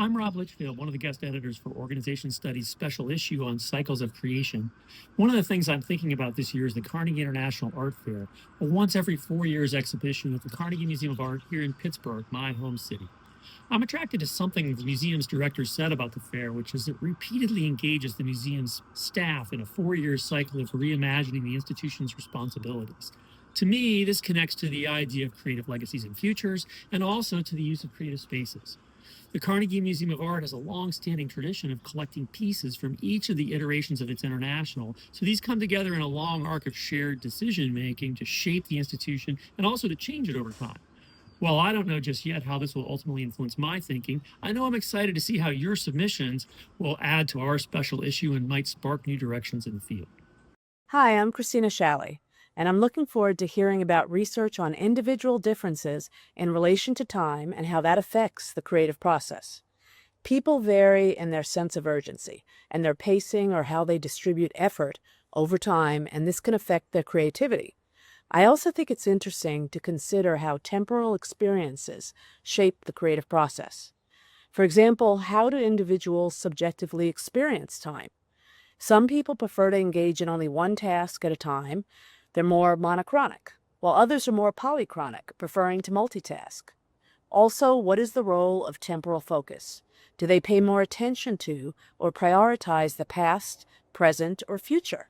I'm Rob Litchfield, one of the guest editors for Organization Studies' special issue on cycles of creation. One of the things I'm thinking about this year is the Carnegie International Art Fair, a once every 4 years exhibition at the Carnegie Museum of Art here in Pittsburgh, my home city. I'm attracted to something the museum's director said about the fair, which is it repeatedly engages the museum's staff in a 4 year cycle of reimagining the institution's responsibilities. To me, this connects to the idea of creative legacies and futures, and also to the use of creative spaces. The Carnegie Museum of Art has a long-standing tradition of collecting pieces from each of the iterations of its international, so these come together in a long arc of shared decision-making to shape the institution and also to change it over time. While I don't know just yet how this will ultimately influence my thinking, I know I'm excited to see how your submissions will add to our special issue and might spark new directions in the field. Hi, I'm Christina Shalley, and I'm looking forward to hearing about research on individual differences in relation to time and how that affects the creative process. People vary in their sense of urgency and their pacing or how they distribute effort over time, and this can affect their creativity. I also think it's interesting to consider how temporal experiences shape the creative process. For example, how do individuals subjectively experience time? Some people prefer to engage in only one task at a time. They're more monochronic, while others are more polychronic, preferring to multitask. Also, what is the role of temporal focus? Do they pay more attention to or prioritize the past, present, or future?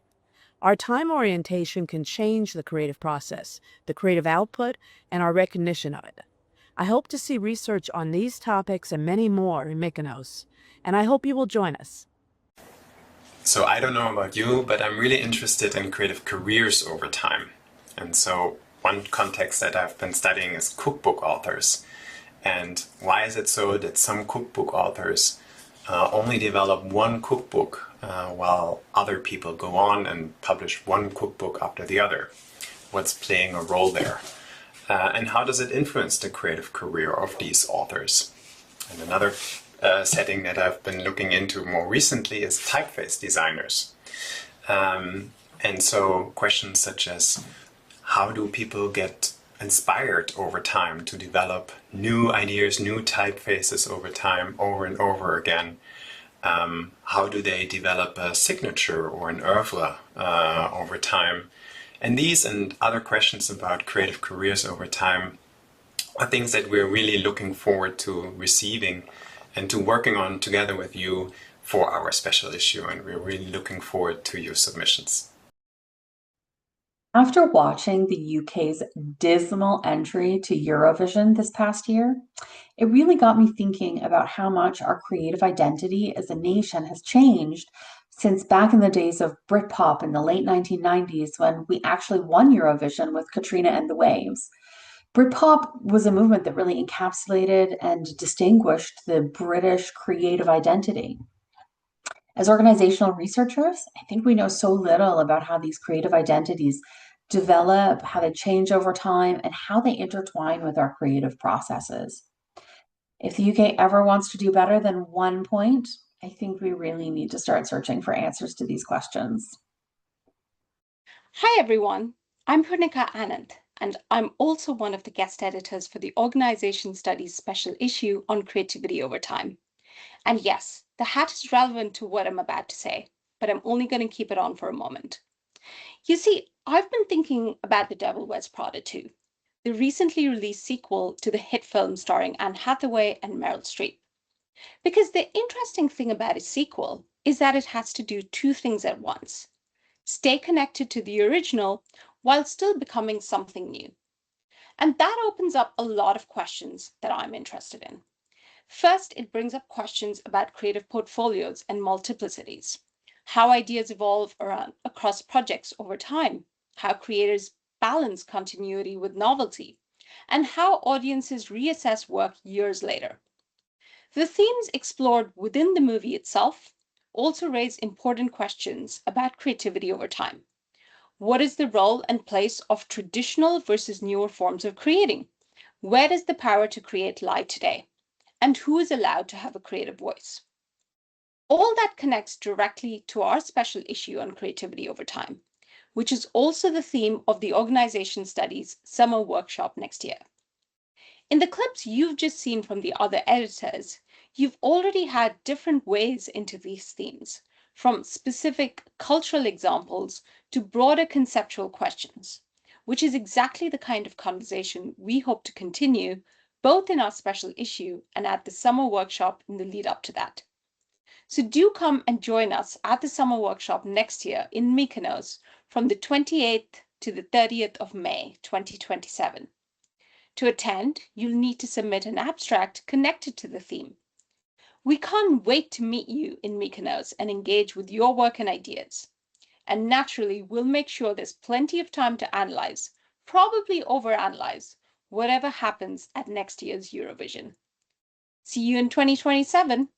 Our time orientation can change the creative process, the creative output, and our recognition of it. I hope to see research on these topics and many more in Mykonos, and I hope you will join us. So I don't know about you, but I'm really interested in creative careers over time. And so one context that I've been studying is cookbook authors. And why is it so that some cookbook authors only develop one cookbook while other people go on and publish one cookbook after the other? What's playing a role there? And how does it influence the creative career of these authors? And another setting that I've been looking into more recently is typeface designers. And so questions such as how do people get inspired over time to develop new ideas, new typefaces over time, over and over again? How do they develop a signature or an oeuvre over time? And these and other questions about creative careers over time are things that we're really looking forward to receiving and to working on together with you for our special issue. And we're really looking forward to your submissions. After watching the UK's dismal entry to Eurovision this past year, it really got me thinking about how much our creative identity as a nation has changed since back in the days of Britpop in the late 1990s when we actually won Eurovision with Katrina and the Waves. Britpop was a movement that really encapsulated and distinguished the British creative identity. As organizational researchers, I think we know so little about how these creative identities develop, how they change over time, and how they intertwine with our creative processes. If the UK ever wants to do better than 1 point, I think we really need to start searching for answers to these questions. Hi everyone, I'm Poornika Ananth, and I'm also one of the guest editors for the Organization Studies special issue on creativity over time. And yes, the hat is relevant to what I'm about to say, but I'm only going to keep it on for a moment. You see, I've been thinking about The Devil Wears Prada 2, the recently released sequel to the hit film starring Anne Hathaway and Meryl Streep. Because the interesting thing about a sequel is that it has to do two things at once: stay connected to the original while still becoming something new. And that opens up a lot of questions that I'm interested in. First, it brings up questions about creative portfolios and multiplicities, how ideas evolve across projects over time, how creators balance continuity with novelty, and how audiences reassess work years later. The themes explored within the movie itself also raise important questions about creativity over time. What is the role and place of traditional versus newer forms of creating? Where does the power to create lie today? And who is allowed to have a creative voice? All that connects directly to our special issue on creativity over time, which is also the theme of the Organization Studies summer workshop next year. In the clips you've just seen from the other editors, You've already had different ways into these themes, from specific cultural examples to broader conceptual questions, which is exactly the kind of conversation we hope to continue both in our special issue and at the summer workshop in the lead up to that. So do come and join us at the summer workshop next year in Mykonos from the 28th to the 30th of May 2027. To attend, you'll need to submit an abstract connected to the theme. We can't wait to meet you in Mykonos and engage with your work and ideas. And naturally, we'll make sure there's plenty of time to analyze, probably overanalyze, whatever happens at next year's Eurovision. See you in 2027.